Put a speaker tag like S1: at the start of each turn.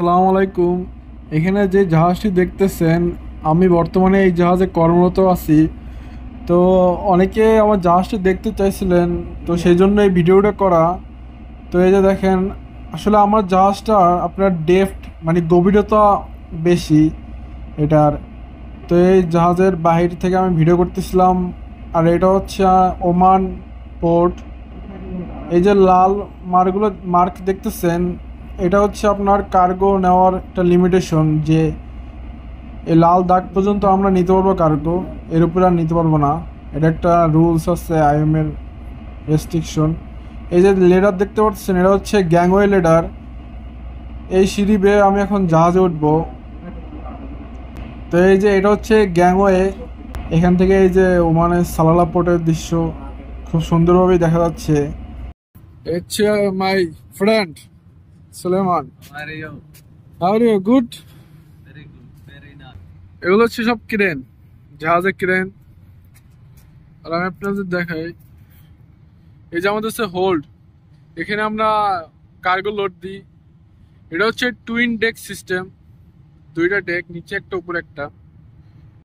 S1: আসসালামু আলাইকুম। এখানে যে জাহাজটি দেখতেছেন, আমি বর্তমানে এই জাহাজে কর্মরত আছি। তো অনেকে আমার জাহাজটি দেখতে চাইছিলেন, তো সেই জন্য এই ভিডিওটা করা। তো এই যে দেখেন, আসলে আমার জাহাজটা আপনার ডেপথ মানে গভীরতা বেশি এটার। তো এই জাহাজের বাহির থেকে আমি ভিডিও করতেছিলাম। আর এটা হচ্ছে ওমান পোর্ট। এই যে লাল মার্ক দেখতেছেন, এটা হচ্ছে আপনার কার্গো নেওয়ার একটা লিমিটেশন, যে এই লাল দাগ পর্যন্ত আমরা নিতে পারবো কার্গো, এর উপরে আর নিতে পারবো না। এটা একটা রুলস আছে আইএম এর রেস্ট্রিকশন। এই যে লেডার দেখতে পাচ্ছেন, এটা হচ্ছে গ্যাংওয়ে লেডার। এই সিঁড়ি বেয়ে আমি এখন জাহাজে উঠবো। তো এই যে এটা হচ্ছে গ্যাংওয়ে। এখান থেকে এই যে ওমানের সালালা পোর্টের দৃশ্য খুব সুন্দরভাবেই দেখা যাচ্ছে। It's my friend Suleiman.
S2: How are you?
S1: How are you? Good?
S2: Very good, very nice.
S1: এগুলো হচ্ছে সব ক্রেন, জাহাজের ক্রেন। আর আমি আপনাদের দেখাই, এই যে আমাদের হচ্ছে হোল্ড, এখানে আমরা কার্গো লোড দিই। এটা হচ্ছে টুইন ডেক সিস্টেম, দুইটা ডেক, নিচে একটা উপরে একটা।